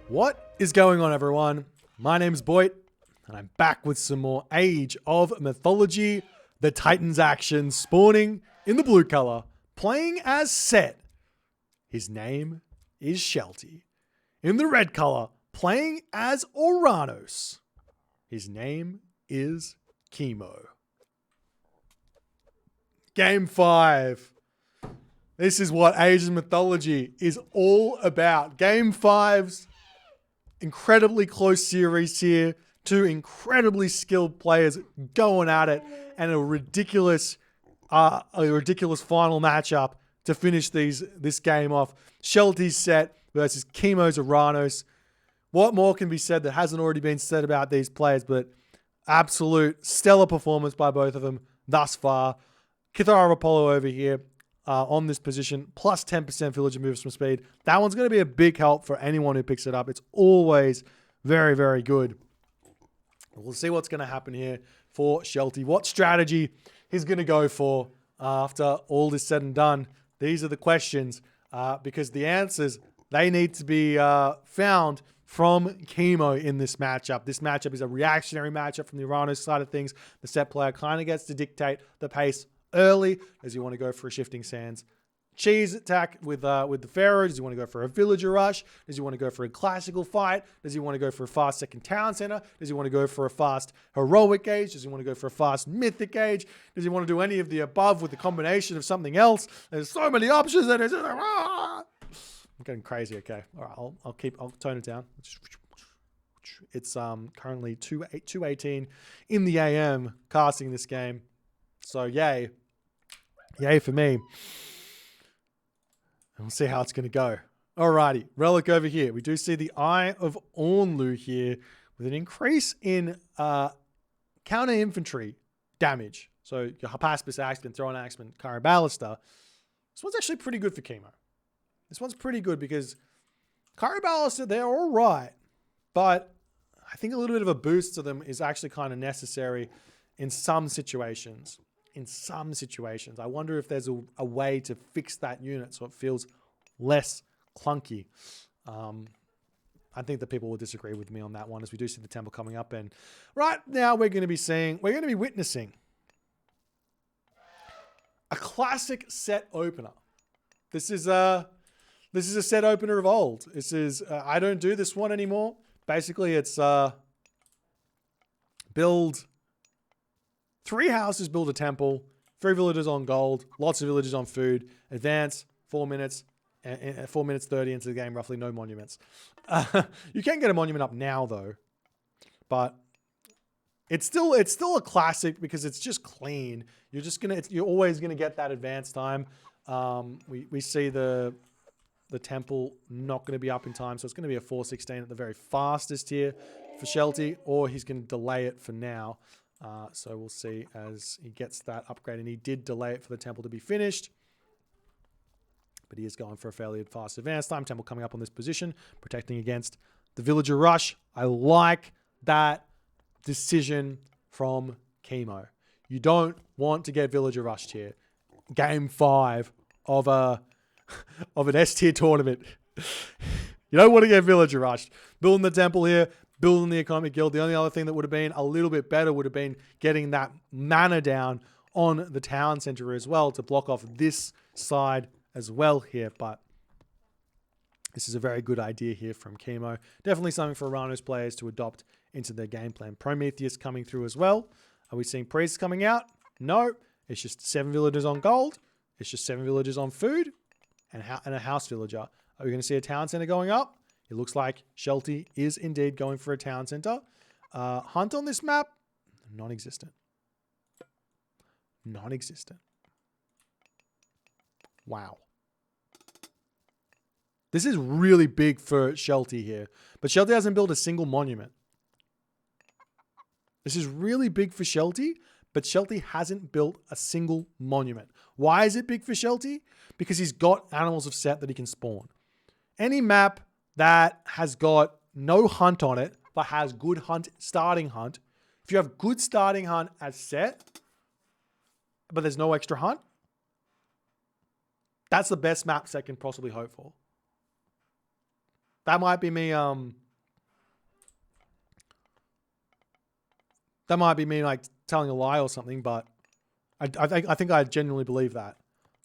What is going on, everyone? My name's Boit, and I'm back with some more Age of Mythology. The Titans action spawning in the blue color, playing as Set. His name is Shelty. In the red color, playing as Oranos. His name is Kimo. Game 5. This is what Age of Mythology is all about. Game 5's incredibly close series here. Two incredibly skilled players going at it, and a ridiculous final matchup to finish this game off. Shelty's Set versus Kimo's Oranos. What more can be said that hasn't already been said about these players? But absolute stellar performance by both of them thus far. Kithara Apollo over here on this position, plus 10% villager moves from speed. That one's going to be a big help for anyone who picks it up. It's always very, very good. We'll see what's going to happen here for Shelty. What strategy he's going to go for after all is said and done. These are the questions because the answers, they need to be found from Kimo in this matchup. This matchup is a reactionary matchup from the Oranos side of things. The Set player kind of gets to dictate the pace early. Does he want to go for a shifting sands cheese attack with the Pharaoh? Does he want to go for a villager rush? Does he want to go for a classical fight? Does he want to go for a fast second town center? Does he want to go for a fast heroic gauge? Does he want to go for a fast mythic gauge? Does he want to do any of the above with the combination of something else? There's so many options that it's just like, I'm getting crazy. Okay, all right, I'll tone it down. It's currently 2:18 in the AM casting this game, so yay for me. And we'll see how it's going to go. Alrighty, relic over here. We do see the Eye of Ornlu here with an increase in counter infantry damage. So your Hapaspis Axeman, Throwing Axeman, Caraballista. This one's actually pretty good for Kimo. This one's pretty good because Caraballista, they're all right, but I think a little bit of a boost to them is actually kind of necessary in some situations. I wonder if there's a way to fix that unit so it feels less clunky. I think that people will disagree with me on that one, as we do see the temple coming up. And right now we're going to be witnessing a classic set opener. This is a set opener of old. This is, I don't do this one anymore. Basically it's build 3 houses, build a temple, 3 villagers on gold, lots of villagers on food, advance, 4 minutes, and 4 minutes 30 into the game, roughly no monuments. You can get a monument up now though, but it's still a classic because it's just clean. You're always gonna get that advance time. We see the temple not going to be up in time, so it's going to be a 4:16 at the very fastest here for Shelty, or he's going to delay it for now. So we'll see as he gets that upgrade, and he did delay it for the temple to be finished, but he is going for a fairly fast advance time. Temple coming up on this position, protecting against the villager rush. I like that decision from Kimo. You don't want to get villager rushed here. Game 5 of an S tier tournament. You don't want to get villager rushed. Building the temple here, building the economic guild. The only other thing that would have been a little bit better would have been getting that mana down on the town center as well to block off this side as well here. But this is a very good idea here from Kimo. Definitely something for Oranos players to adopt into their game plan. Prometheus coming through as well. Are we seeing priests coming out? No. It's just 7 villagers on gold. It's just 7 villagers on food and a house villager. Are we going to see a town center going up? It looks like Shelty is indeed going for a town center. Hunt on this map? Non-existent. Non-existent. Wow. This is really big for Shelty here. But Shelty hasn't built a single monument. This is really big for Shelty, but Shelty hasn't built a single monument. Why is it big for Shelty? Because he's got animals of Set that he can spawn. Any map that has got no hunt on it, but has good hunt, starting hunt. If you have good starting hunt as Set, but there's no extra hunt, that's the best map Set can possibly hope for. That might be me. That might be me like telling a lie or something, but I think I genuinely believe that.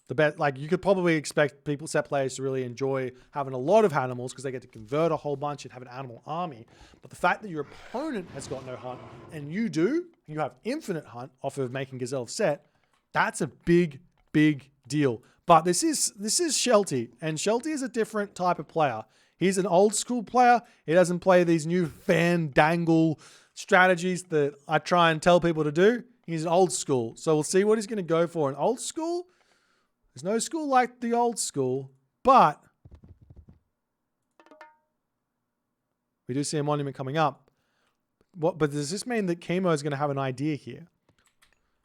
The bet, like, you could probably expect set players to really enjoy having a lot of animals because they get to convert a whole bunch and have an animal army. But the fact that your opponent has got no hunt and you do, you have infinite hunt off of making Gazelle set, that's a big, big deal. But this is Shelty, and Shelty is a different type of player. He's an old school player. He doesn't play these new fandangle strategies that I try and tell people to do. He's an old school. So we'll see what he's going to go for. An old school, there's no school like the old school, but we do see a monument coming up. But does this mean that Kimo is going to have an idea here?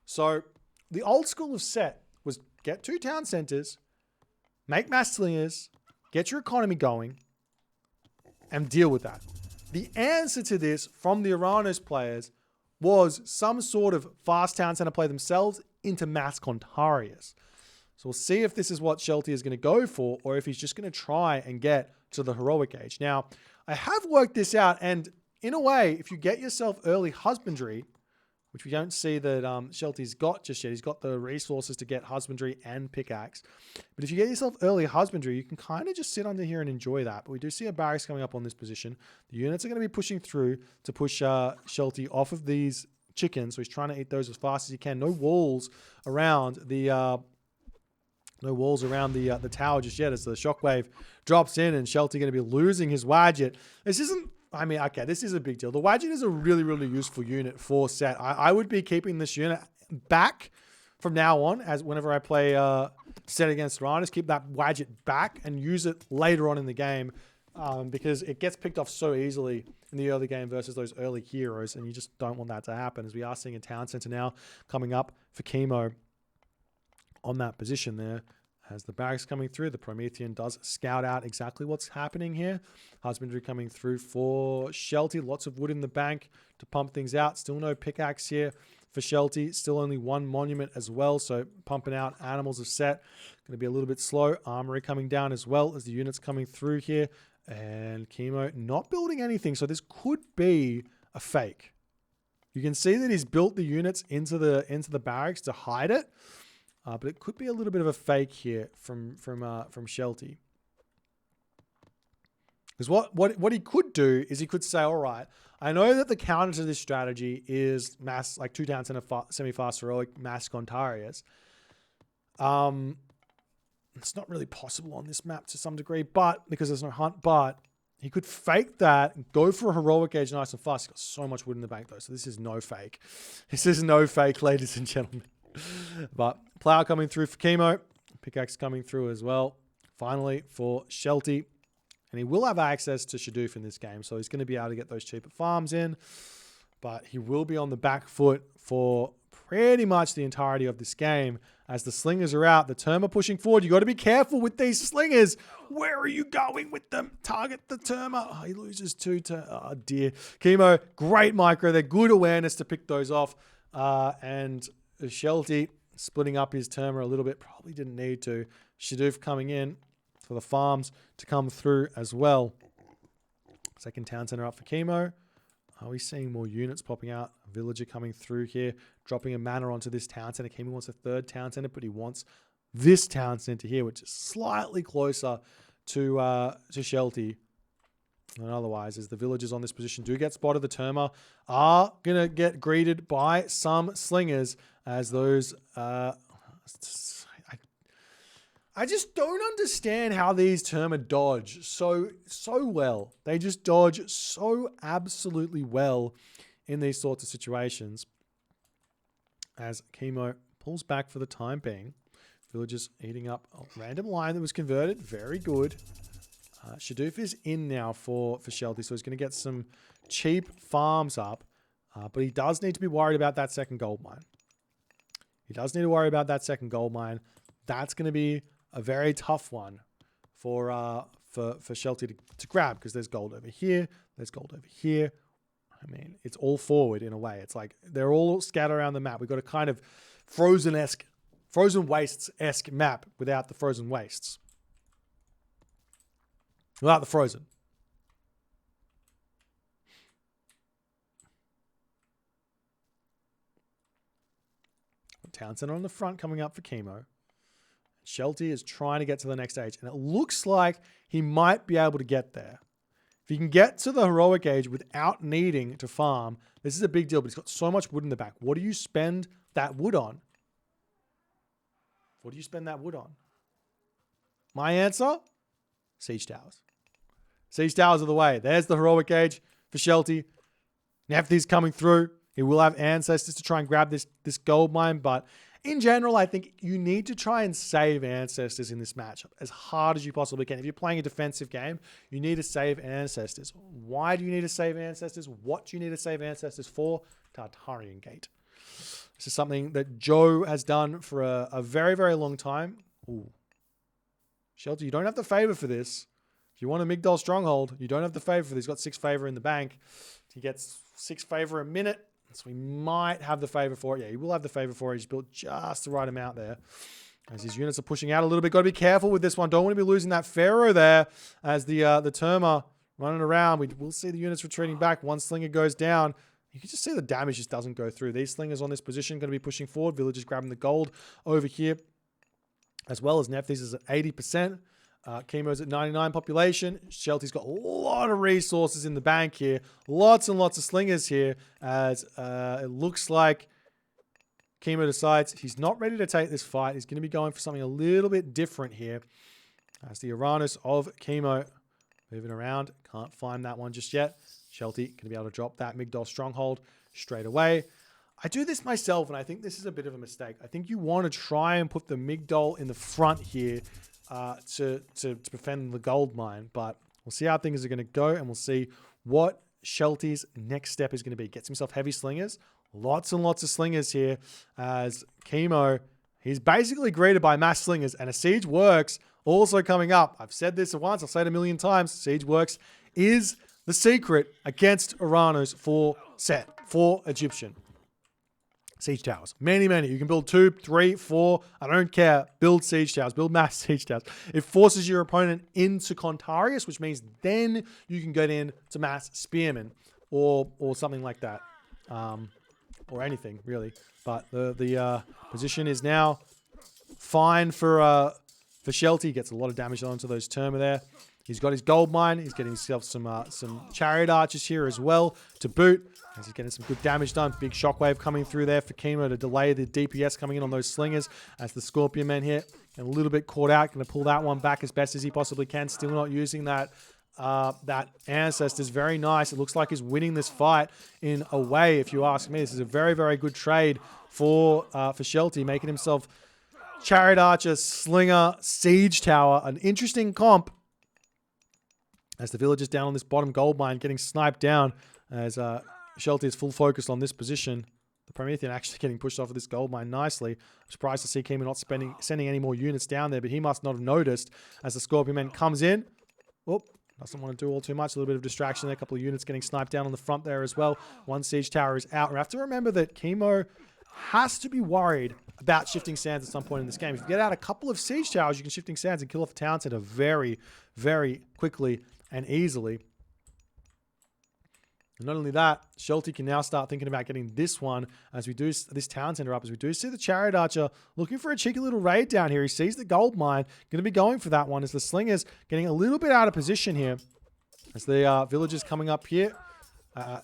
So the old school of set was get 2 town centers, make mass slingers, get your economy going, and deal with that. The answer to this from the Oranos players was some sort of fast town center play themselves into mass Contarius. So we'll see if this is what Shelty is going to go for, or if he's just going to try and get to the heroic age. Now, I have worked this out, and in a way, if you get yourself early husbandry, which we don't see that Shelty's got just yet. He's got the resources to get husbandry and pickaxe. But if you get yourself early husbandry, you can kind of just sit under here and enjoy that. But we do see a barracks coming up on this position. The units are going to be pushing through to push Shelty off of these chickens. So he's trying to eat those as fast as he can. No walls around the tower just yet as the shockwave drops in, and Shelty going to be losing his Wadget. This isn't... I mean, okay, this is a big deal. The Wadget is a really, really useful unit for set. I would be keeping this unit back from now on, as whenever I play set against Oranos, keep that Wadget back and use it later on in the game because it gets picked off so easily in the early game versus those early heroes, and you just don't want that to happen, as we are seeing a town center now coming up for Kimo on that position there. As the barracks coming through, the Promethean does scout out exactly what's happening here. Husbandry coming through for Shelty. Lots of wood in the bank to pump things out. Still no pickaxe here for Shelty. Still only 1 monument as well. So pumping out animals of set. Going to be a little bit slow. Armory coming down as well as the units coming through here. And Kimo not building anything. So this could be a fake. You can see that he's built the units into the barracks to hide it. But it could be a little bit of a fake here from Shelty. Because what he could do is he could say, all right, I know that the counter to this strategy is mass, like 2 town center semi-fast heroic mass Contarius. It's not really possible on this map to some degree, but because there's no hunt, but he could fake that and go for a heroic age nice and fast. He's got so much wood in the bank though, so this is no fake. This is no fake, ladies and gentlemen. But plow coming through for Kimo. Pickaxe coming through as well. Finally for Shelty. And he will have access to Shadoof in this game. So he's going to be able to get those cheaper farms in. But he will be on the back foot for pretty much the entirety of this game. As the slingers are out, the Terma pushing forward. You got to be careful with these slingers. Where are you going with them? Target the Terma. Oh, he loses 2 to... Oh, dear. Kimo, great micro. They're good awareness to pick those off. And... Shelty splitting up his Terma a little bit. Probably didn't need to. Shadoof coming in for the farms to come through as well. Second town center up for Kimo. Are we seeing more units popping out? A villager coming through here. Dropping a manor onto this town center. Kimo wants a 3rd town center, but he wants this town center here, which is slightly closer to Shelty. And otherwise, as the villagers on this position do get spotted, the Terma are going to get greeted by some slingers as those... I just don't understand how these Terma dodge so well. They just dodge so absolutely well in these sorts of situations. As Kimo pulls back for the time being. Villagers eating up a random line that was converted. Very good. Shadoof is in now for Shelty, so he's going to get some cheap farms up. But he does need to be worried about that second gold mine. He does need to worry about that second gold mine. That's going to be a very tough one for Shelty to grab, because there's gold over here. There's gold over here. I mean, it's all forward in a way. It's like they're all scattered around the map. We've got a kind of Frozen Wastes-esque map without the frozen wastes. Without the frozen. Town Center on the front coming up for Kimo. Shelty is trying to get to the next age, and it looks like he might be able to get there. If he can get to the heroic age without needing to farm, this is a big deal, but he's got so much wood in the back. What do you spend that wood on? What do you spend that wood on? My answer? Siege towers. Siege towers are the way. There's the heroic age for Shelty. Nephthys coming through. He will have ancestors to try and grab this gold mine, but in general, I think you need to try and save ancestors in this matchup as hard as you possibly can. If you're playing a defensive game, you need to save ancestors. Why do you need to save ancestors? What do you need to save ancestors for? Tartarian Gate. This is something that Joe has done for a very, very long time. Ooh. Shelty, you don't have the favor for this. If you want a Migdol Stronghold, you don't have the favor for this. He's got 6 favor in the bank. He gets 6 favor a minute. So we might have the favor for it. Yeah, he will have the favor for it. He's built just the right amount there. As his units are pushing out a little bit. Got to be careful with this one. Don't want to be losing that Pharaoh there as the Terma running around. We'll see the units retreating back. One slinger goes down. You can just see the damage just doesn't go through. These slingers on this position going to be pushing forward. Villagers grabbing the gold over here. As well as Nephthys is at 80%. Kimo's at 99 population. Shelty's got a lot of resources in the bank here. Lots and lots of slingers here as it looks like Kimo decides he's not ready to take this fight. He's going to be going for something a little bit different here. As the Oranos of Kimo moving around. Can't find that one just yet. Shelty going to be able to drop that Migdol Stronghold straight away. I do this myself, and I think this is a bit of a mistake. I think you want to try and put the Migdol in the front here to defend the gold mine, but we'll see how things are going to go, and we'll see what Shelty's next step is going to be. Gets himself heavy slingers, lots and lots of slingers here, as Kimo, he's basically greeted by mass slingers, and a siege works also coming up. I've said this once, I'll say it a million times. Siege works is the secret against Oranos for set, for Egyptian. Siege towers. Many. You can build 2, 3, 4. I don't care. Build siege towers. Build mass siege towers. It forces your opponent into Contarius, which means then you can get in to mass spearmen or something like that. Or anything, really. But the position is now fine for Shelty. He gets a lot of damage onto those Terma there. He's got his gold mine. He's getting himself some chariot archers here as well to boot. As he's getting some good damage done. Big shockwave coming through there for Kimo to delay the DPS coming in on those slingers. As the Scorpion Men here, and a little bit caught out. Going to pull that one back as best as he possibly can. Still not using that Ancestors. Very nice. It looks like he's winning this fight in a way, if you ask me. This is a very, very good trade for Shelty, making himself chariot archer, slinger, siege tower. An interesting comp. As the villagers down on this bottom gold mine getting sniped down as Shelty is full focused on this position. The Promethean actually getting pushed off of this gold mine nicely. I'm surprised to see Kimo not sending any more units down there, but he must not have noticed as the Scorpion Man comes in. Oh, doesn't want to do all too much. A little bit of distraction there. A couple of units getting sniped down on the front there as well. One siege tower is out. We have to remember that Kimo has to be worried about shifting sands at some point in this game. If you get out a couple of siege towers, you can shifting sands and kill off the town center very, very quickly and easily. And not only that, Shelty can now start thinking about getting this one as we do this town center up. As we do see the chariot archer looking for a cheeky little raid down here. He sees the gold mine, going to be going for that one as the slingers getting a little bit out of position here. As the villagers coming up here.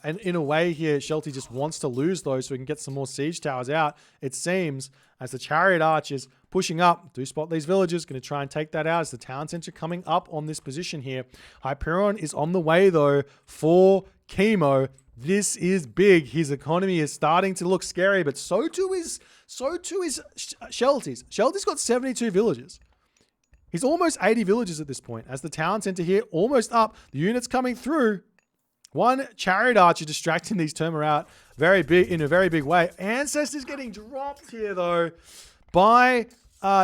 And in a way here, Shelty just wants to lose those so we can get some more siege towers out. It seems as the chariot archers pushing up, do spot these villagers, going to try and take that out as the town center coming up on this position here. Hyperion is on the way though for Kimo. This is big. His economy is starting to look scary, but so too is Shelty's. Shelty's got 72 villages. He's almost 80 villages at this point. As the town center here almost up, the units coming through. One chariot archer distracting these Terma out in a very big way. Ancestors getting dropped here though by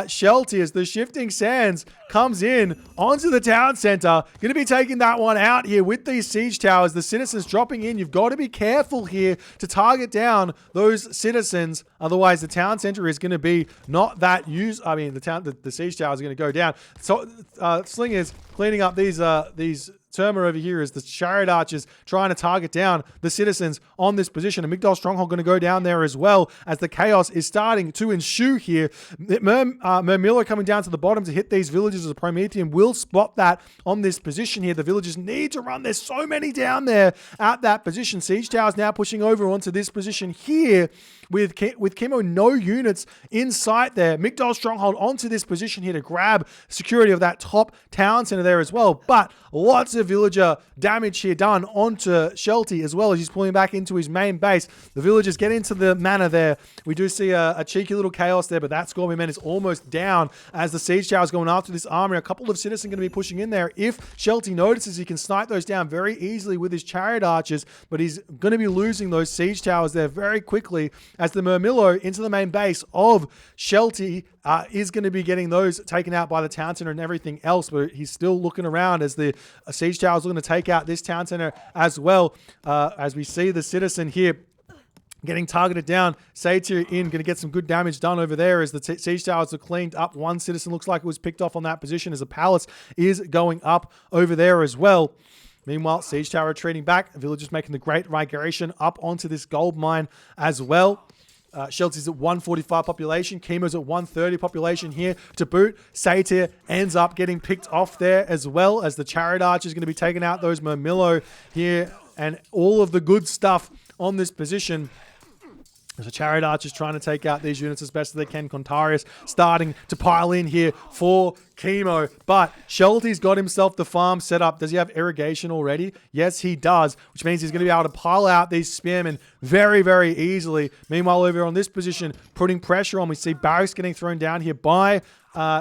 Shelty as the shifting sands comes in onto the town center. Going to be taking that one out here with these siege towers. The citizens dropping in. You've got to be careful here to target down those citizens. Otherwise, the town center is going to be not that used. I mean, the siege towers are going to go down. So slingers cleaning up these Terma over here as the Chariot Archers trying to target down the citizens on this position. A Migdol Stronghold going to go down there as well as the chaos is starting to ensue here. Mermillo coming down to the bottom to hit these villages as a Promethean will spot that on this position here. The villagers need to run. There's so many down there at that position. Siege Towers now pushing over onto this position here with Kimo, no units in sight there. Migdol Stronghold onto this position here to grab security of that top town center there as well. But lots of villager damage here done onto Shelty as well as he's pulling back into his main base. The villagers get into the manor there. We do see a cheeky little chaos there, but that Scorpion Man is almost down as the siege tower is going after this army. A couple of citizens going to be pushing in there. If Shelty notices, he can snipe those down very easily with his Chariot Archers, but he's going to be losing those siege towers there very quickly as the Murmillo into the main base of Shelty is going to be getting those taken out by the town center and everything else, but he's still looking around as the siege tower is looking to take out this town center as well, as we see the citizen here getting targeted down. Satyr in, going to get some good damage done over there as the siege towers are cleaned up. One citizen looks like it was picked off on that position as a palace is going up over there as well. Meanwhile, siege tower retreating back. Villagers making the great migration up onto this gold mine as well. Shelty's at 145 population. Kimo's at 130 population here to boot. Satyr ends up getting picked off there as well as the Chariot Archer is going to be taking out those Murmillo here and all of the good stuff on this position. The Chariot Archers trying to take out these units as best as they can. Contarius starting to pile in here for Kimo, but Shelty's got himself the farm set up. Does he have irrigation already? Yes, he does, which means he's going to be able to pile out these spearmen very, very easily. Meanwhile, over on this position, putting pressure on, we see barracks getting thrown down here by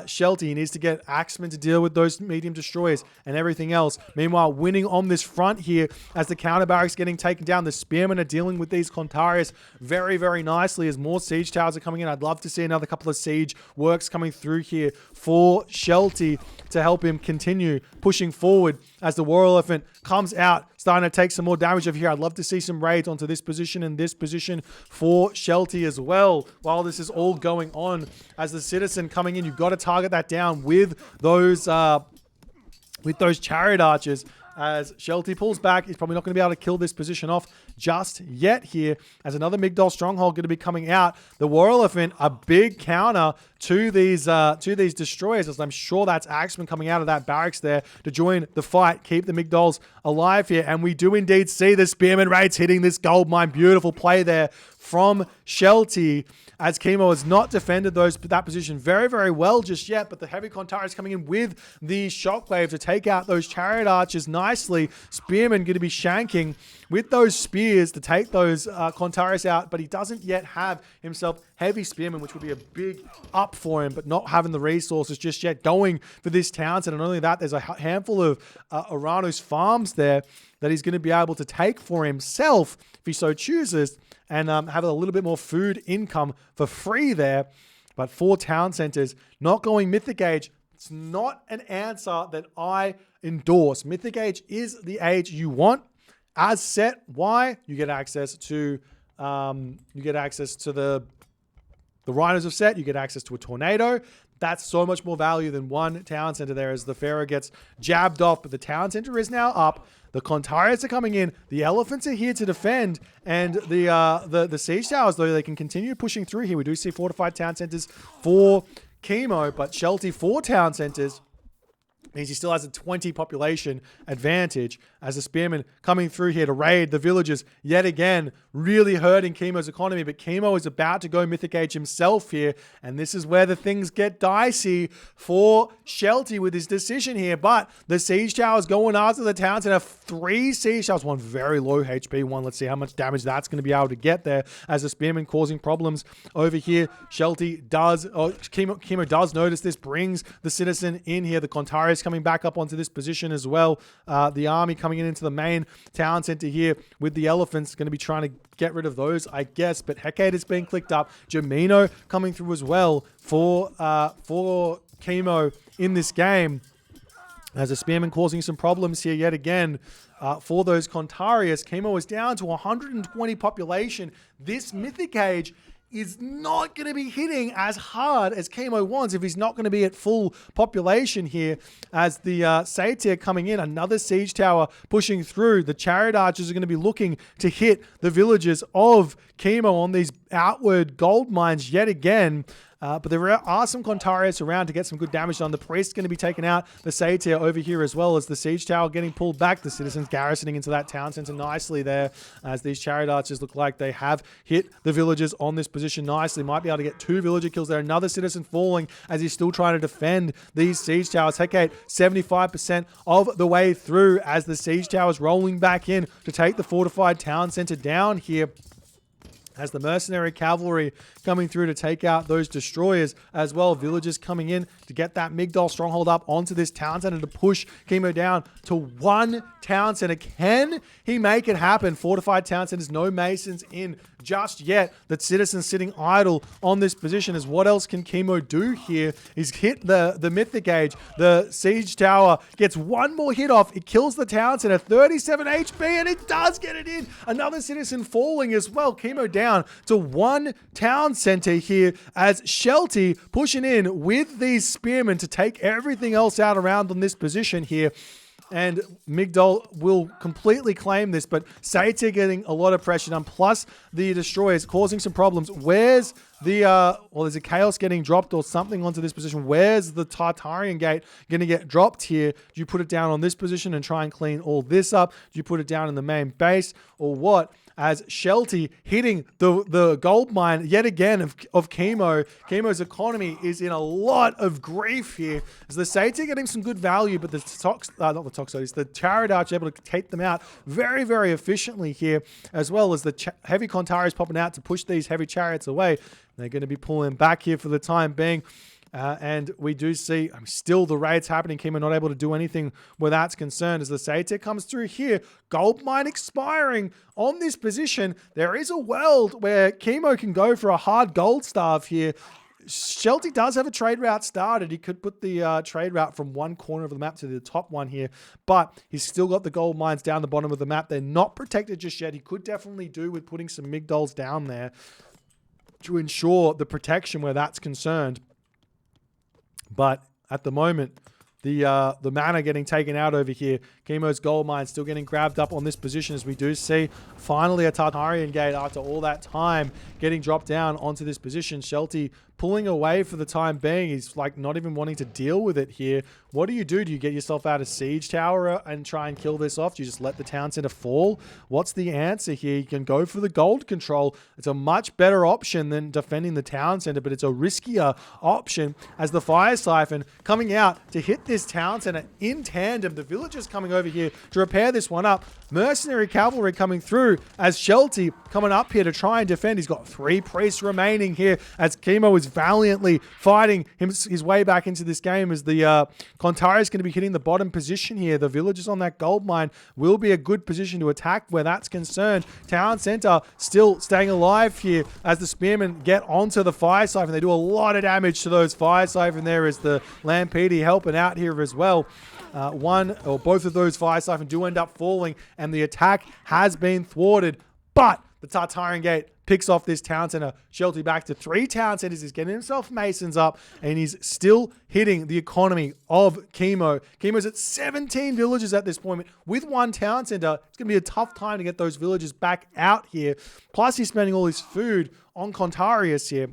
Shelty. He needs to get Axemen to deal with those medium destroyers and everything else. Meanwhile, winning on this front here as the counter barracks getting taken down. The spearmen are dealing with these Contarius very, very nicely as more siege towers are coming in. I'd love to see another couple of siege works coming through here for Shelty to help him continue pushing forward as the War Elephant comes out, starting to take some more damage over here. I'd love to see some raids onto this position and this position for Shelty as well. While this is all going on, as the citizen coming in, you've got to target that down with those Chariot Archers. As Shelty pulls back, he's probably not going to be able to kill this position off just yet here. As another Migdol Stronghold going to be coming out. The War Elephant, a big counter to these destroyers, as I'm sure that's Axemen coming out of that barracks there to join the fight, keep the Migdols alive here. And we do indeed see the Spearman raids hitting this gold mine. Beautiful play there from Shelty, as Kimo has not defended that position very, very well just yet, but the heavy Contarius coming in with the shockwave to take out those Chariot Archers nicely. Spearman going to be shanking with those spears to take those Contarius out, but he doesn't yet have himself heavy Spearman, which would be a big up for him, but not having the resources just yet going for this Townsend. And not only that, there's a handful of Oranos farms there that he's going to be able to take for himself if he so chooses, and have a little bit more food income for free there. But 4 town centers, not going Mythic Age, it's not an answer that I endorse. Mythic Age is the age you want. As set, why? You get access to the Rhinos of set, you get access to a tornado. That's so much more value than one town center there as the Pharaoh gets jabbed off, but the town center is now up. The Contarius are coming in. The Elephants are here to defend, and the siege towers, though, they can continue pushing through here. We do see fortified town centers for Kimo, but Shelty 4 town centers means he still has a 20 population advantage as the Spearmen coming through here to raid the villagers yet again, really hurting Kimo's economy. But Kimo is about to go Mythic Age himself here, and this is where the things get dicey for Shelty with his decision here. But the siege towers going after the town center. 3 siege towers, one very low HP one. Let's see how much damage that's going to be able to get there as the Spearmen causing problems over here. Kimo does notice this, brings the citizen in here. The Contarius coming back up onto this position as well. The army coming into the main town center here with the Elephants, going to be trying to get rid of those, I guess. But Hecate is being clicked up. Gemino coming through as well for Kimo in this game. As a Spearman causing some problems here yet again for those Contarius. Kimo is down to 120 population. This Mythic Age is not going to be hitting as hard as Kimo wants if he's not going to be at full population here. As the Satyr coming in, another siege tower pushing through. The chariot archers are going to be looking to hit the villages of Kimo on these outward gold mines yet again. But there are some Contarius around to get some good damage done. The priest's going to be taken out. The Satyr over here as well as the siege tower getting pulled back. The citizens garrisoning into that town center nicely there as these chariot archers look like they have hit the villagers on this position nicely. Might be able to get 2 villager kills there. Another citizen falling as he's still trying to defend these siege towers. Hecate 75% of the way through as the siege towers rolling back in to take the fortified town center down here. As the mercenary cavalry coming through to take out those destroyers as well. Villagers coming in to get that Migdol stronghold up onto this town center to push Kimo down to 1 town center. Can he make it happen? Fortified town centers, no masons in just yet. The citizens sitting idle on this position. As what else can Kimo do here? He's hit the Mythic Age. The siege tower gets 1 more hit off. It kills the town center. 37 HP and it does get it in. Another citizen falling as well. Kimo down to 1 town center here as Shelty pushing in with these spearmen to take everything else out around on this position here. And Migdol will completely claim this, but Satyr getting a lot of pressure done, plus the destroyers causing some problems. Where's the, well, there's a chaos getting dropped or something onto this position. Where's the Tartarian gate going to get dropped here? Do you put it down on this position and try and clean all this up? Do you put it down in the main base or what? As Shelty hitting the gold mine yet again of Kimo. Kimo's economy is in a lot of grief here. As the Satyr getting some good value, but the the chariot archer able to take them out very, very efficiently here, as well as the heavy Contarius popping out to push these heavy chariots away. They're going to be pulling back here for the time being. And we do see still the raids happening. Kimo not able to do anything where that's concerned as the Satyr comes through here. Gold mine expiring on this position. There is a world where Kimo can go for a hard gold staff here. Shelty does have a trade route started. He could put the trade route from one corner of the map to the top one here, but he's still got the gold mines down the bottom of the map. They're not protected just yet. He could definitely do with putting some Migdols down there to ensure the protection where that's concerned. But at the moment, the mana getting taken out over here. Kimo's gold mine still getting grabbed up on this position as we do see finally a Tartarian gate after all that time getting dropped down onto this position. Shelty pulling away for the time being. He's like not even wanting to deal with it here. What do? Do you get yourself out of siege tower and try and kill this off? Do you just let the town center fall? What's the answer here? You can go for the gold control. It's a much better option than defending the town center, but it's a riskier option as the fire siphon coming out to hit this town center in tandem. The villagers coming over here to repair this one up. Mercenary cavalry coming through as Shelty coming up here to try and defend. He's got 3 priests remaining here as Kimo is valiantly fighting his way back into this game as the Contari is going to be hitting the bottom position here. The villagers on that gold mine will be a good position to attack where that's concerned. Town center still staying alive here as the spearmen get onto the fire siphon. They do a lot of damage to those fire siphon there as the Lampede helping out here as well. One or both of those fire siphon do end up falling and the attack has been thwarted, but the Tartarian gate picks off this town center. Shelty back to 3 town centers. He's getting himself masons up and he's still hitting the economy of Kimo. Kimo's at 17 villages at this point. With 1 town center, it's going to be a tough time to get those villages back out here. Plus he's spending all his food on Contarius here.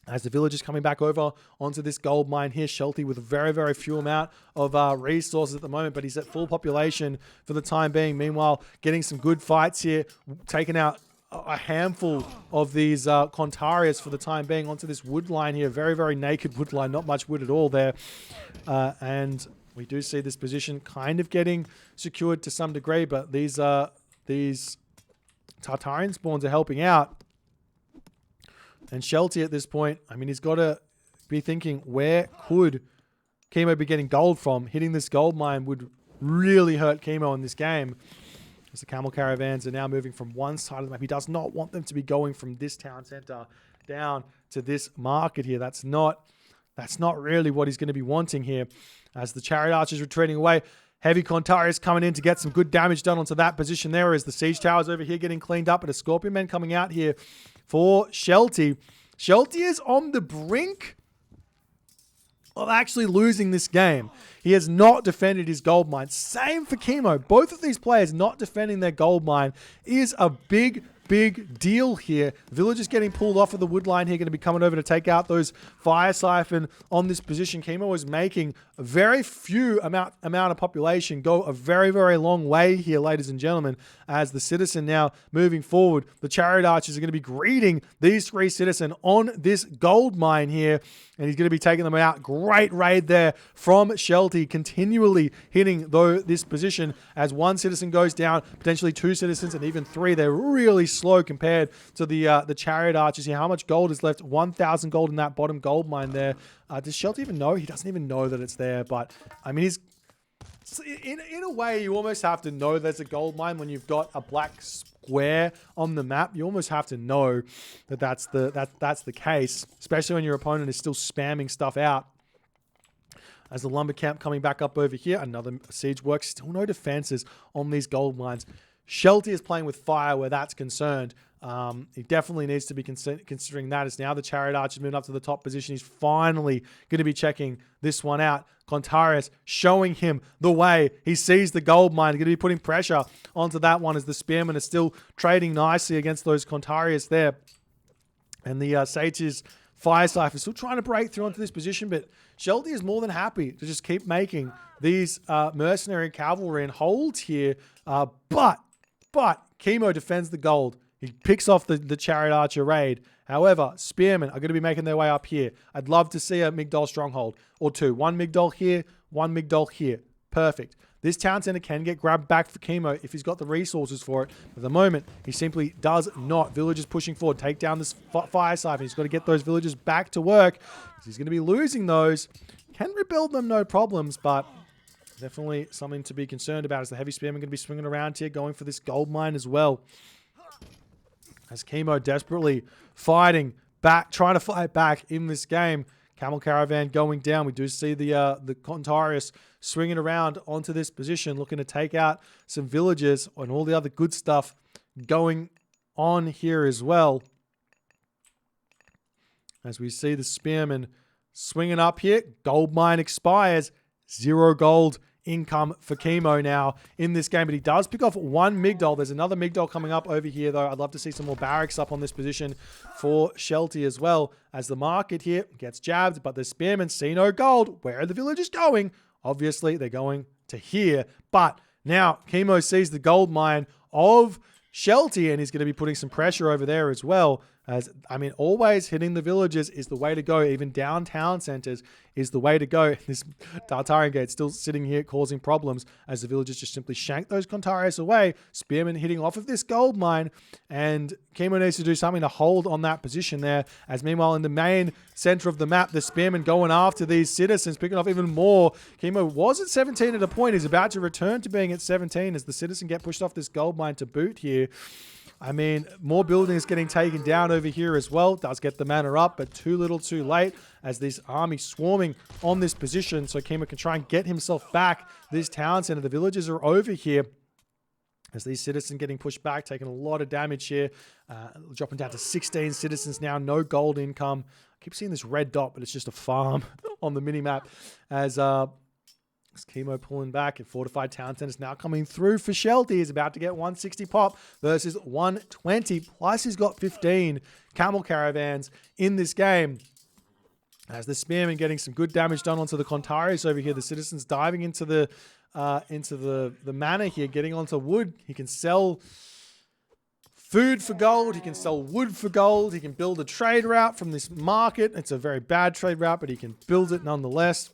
As the villagers coming back over onto this gold mine here, Shelty with a very, very few amount of resources at the moment, but he's at full population for the time being. Meanwhile, getting some good fights here, taking out a handful of these Contarius for the time being onto this wood line here. Very, very naked wood line, not much wood at all there. And we do see this position kind of getting secured to some degree, but these Tartarian spawns are helping out. And Shelty at this point, I mean, he's got to be thinking, where could Kimo be getting gold from? Hitting this gold mine would really hurt Kimo in this game. As the camel caravans are now moving from one side of the map. He does not want them to be going from this town center down to this market here. That's not really what he's going to be wanting here. As the chariot archers retreating away. Heavy Contarius coming in to get some good damage done onto that position there as the siege towers over here getting cleaned up, and a Scorpion Man coming out here for Shelty. Shelty is on the brink of actually losing this game. He has not defended his gold mine. Same for Kimo. Both of these players not defending their gold mine is a big deal here. Villagers getting pulled off of the wood line here, going to be coming over to take out those fire siphon on this position. Kimo is making a very few amount of population go a very long way here, ladies and gentlemen, as the citizen now moving forward. The chariot archers are going to be greeting these three citizens on this gold mine here, and he's going to be taking them out. Great raid there from Shelty, continually hitting though this position as one citizen goes down, potentially two citizens, and even three. They're really slow compared to the chariot archers here. How much gold is left? 1,000 gold in that bottom gold mine there. Does Shelty even know? He doesn't even know that it's there, but I mean, he's in a way, you almost have to know there's a gold mine when you've got a black square on the map. You almost have to know that that's the case, especially when your opponent is still spamming stuff out. As the lumber camp coming back up over here, another siege work. Still no defenses on these gold mines. Shelty is playing with fire where that's concerned. He definitely needs to be considering that, as now the chariot archer moving up to the top position. He's finally going to be checking this one out. Contarius showing him the way. He sees the gold mine. He's going to be putting pressure onto that one as the spearmen are still trading nicely against those Contarius there. And the Sage's fire siphon is still trying to break through onto this position, but Shelty is more than happy to just keep making these mercenary cavalry and holds here. But Kimo defends the gold. He picks off the chariot archer raid. However, spearmen are going to be making their way up here. I'd love to see a Migdol stronghold or two. One Migdol here, one Migdol here. Perfect. This town center can get grabbed back for Kimo if he's got the resources for it. At the moment, he simply does not. Villagers pushing forward. Take down this fire siphon. He's got to get those villagers back to work. He's going to be losing those. Can rebuild them, no problems, but definitely something to be concerned about, as the heavy spearmen going to be swinging around here, going for this gold mine as well. As Kimo desperately fighting back, trying to fight back in this game. Camel Caravan going down. We do see the Contarius swinging around onto this position, looking to take out some villagers and all the other good stuff going on here as well. As we see the spearmen swinging up here. Gold mine expires. 0 gold income for Kimo now in this game, but he does pick off one Migdol. There's another Migdol coming up over here, though. I'd love to see some more barracks up on this position for Shelty as well, as the market here gets jabbed, but the spearmen see no gold. Where are the villagers going? Obviously, they're going to here, but now Kimo sees the gold mine of Shelty, and he's going to be putting some pressure over there as well. As, I mean, always hitting the villages is the way to go. Even downtown centers is the way to go. This Tartarian gate still sitting here causing problems as the villagers just simply shank those Contarius away. Spearmen hitting off of this gold mine, and Kimo needs to do something to hold on that position there. As meanwhile, in the main center of the map, the spearmen going after these citizens, picking off even more. Kimo was at 17 at a point. He's about to return to being at 17 as the citizen get pushed off this gold mine to boot here. I mean, more buildings getting taken down over here as well. Does get the mana up, but too little too late as this army swarming on this position. So Kimo can try and get himself back this town center. The villagers are over here as these citizens getting pushed back, taking a lot of damage here. Dropping down to 16 citizens now. No gold income. I keep seeing this red dot, but it's just a farm on the mini-map as Kimo pulling back, and fortified town centers now coming through for Shelty. He's about to get 160 pop versus 120. Plus he's got 15 camel caravans in this game. As the spearmen getting some good damage done onto the Contarius over here. The citizens diving into the manor here, getting onto wood. He can sell food for gold. He can sell wood for gold. He can build a trade route from this market. It's a very bad trade route, but he can build it nonetheless.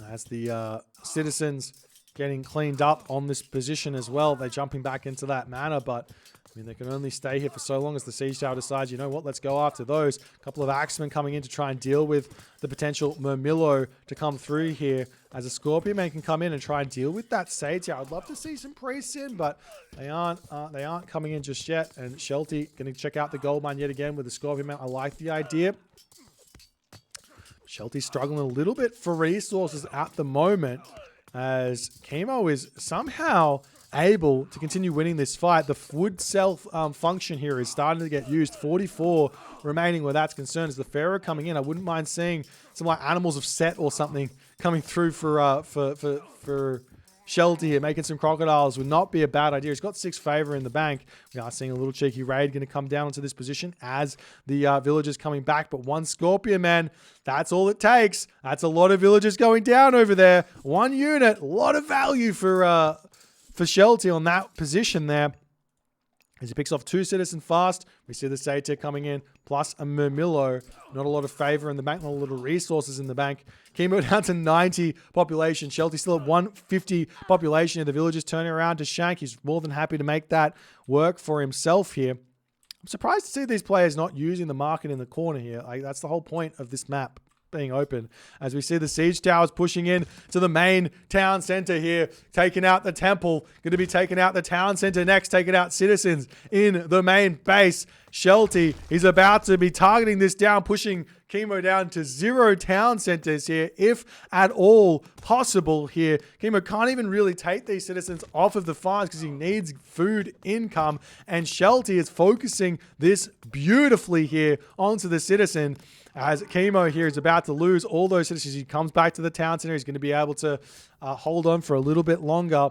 As the citizens getting cleaned up on this position as well. They're jumping back into that manor, but I mean, they can only stay here for so long as the siege tower decides, you know what, let's go after those. A couple of axemen coming in to try and deal with the potential Murmillo to come through here, as a Scorpion Man can come in and try and deal with that sage tower. I'd love to see some priests in, but they aren't coming in just yet. And Shelty going to check out the gold mine yet again with the Scorpion Man. I like the idea. Shelty's struggling a little bit for resources at the moment, as Kimo is somehow able to continue winning this fight. The wood cell function here is starting to get used. 44 remaining where that's concerned. As the Pharaoh coming in, I wouldn't mind seeing some like Animals of Set or something coming through for Shelty here. Making some crocodiles would not be a bad idea. He's got 6 favor in the bank. We are seeing a little cheeky raid going to come down into this position as the villagers coming back. But 1 Scorpion, man, that's all it takes. That's a lot of villagers going down over there. 1 unit, a lot of value for Shelty on that position there. As he picks off 2 citizen fast, we see the Satyr coming in, plus a Murmillo. Not a lot of favor in the bank, not a lot of resources in the bank. Kimo down to 90 population. Shelty still at 150 population. The villagers turning around to Shank. He's more than happy to make that work for himself here. I'm surprised to see these players not using the market in the corner here. Like, that's the whole point of this map being open, as we see the siege towers pushing in to the main town center here, taking out the temple, going to be taking out the town center next, taking out citizens in the main base. Shelty, he's about to be targeting this down, pushing Kimo down to 0 town centers here, if at all possible here. Kimo can't even really take these citizens off of the farms because he needs food income, and Shelty is focusing this beautifully here onto the citizen. As Kimo here is about to lose all those citizens, he comes back to the town center. He's going to be able to hold on for a little bit longer.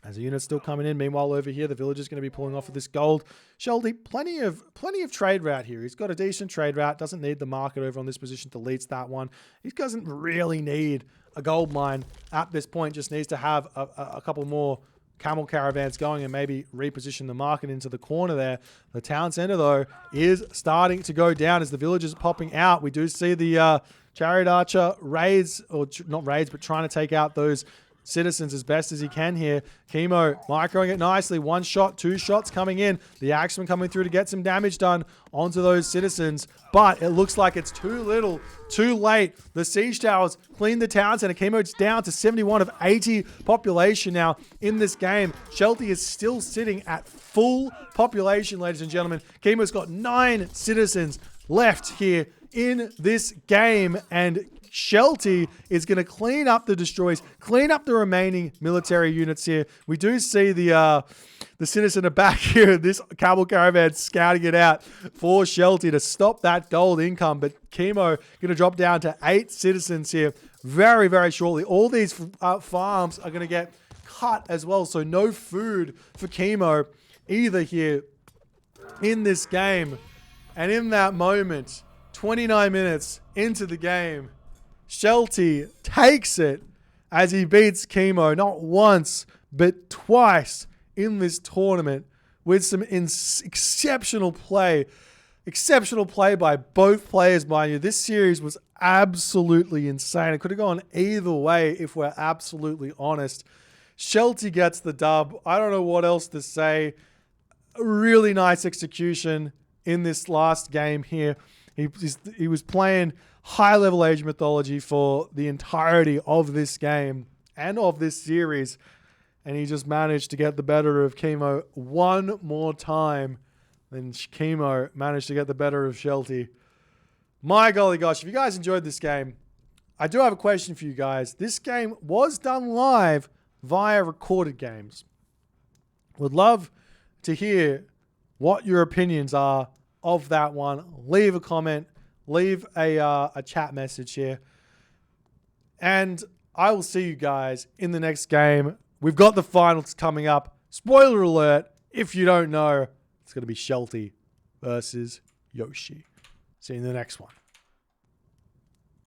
As the unit's still coming in. Meanwhile, over here, the villager's going to be pulling off of this gold. Shelty, plenty of trade route here. He's got a decent trade route. Doesn't need the market over on this position to lead that one. He doesn't really need a gold mine at this point. Just needs to have a couple more camel caravans going and maybe reposition the market into the corner there. The town center, though, is starting to go down as the villagers are popping out. We do see the chariot archer raids, or not raids, but trying to take out those citizens as best as he can here. Kimo microing it nicely. 1 shot, 2 shots coming in. The axeman coming through to get some damage done onto those citizens, but it looks like it's too little, too late. The siege towers clean the town center. Kimo's down to 71 of 80 population now in this game. Shelty is still sitting at full population, ladies and gentlemen. Kimo's got 9 citizens left here in this game, and Shelty is going to clean up the destroys, clean up the remaining military units here. We do see the citizen are back here. This camel caravan scouting it out for Shelty to stop that gold income. But Kimo going to drop down to 8 citizens here very, very shortly. All these farms are going to get cut as well. So no food for Kimo either here in this game. And in that moment, 29 minutes into the game, Shelty takes it as he beats Kimo not once, but twice in this tournament with some exceptional play. Exceptional play by both players, mind you. This series was absolutely insane. It could have gone either way if we're absolutely honest. Shelty gets the dub. I don't know what else to say. A really nice execution in this last game here. He was playing high-level Age of Mythology for the entirety of this game and of this series, and he just managed to get the better of Kimo one more time. Then Kimo managed to get the better of Shelty. My golly gosh, if you guys enjoyed this game, I do have a question for you guys. This game was done live via recorded games. Would love to hear what your opinions are of that one. Leave a comment. Leave a chat message here. And I will see you guys in the next game. We've got the finals coming up. Spoiler alert, if you don't know, it's going to be Shelty versus Yoshi. See you in the next one.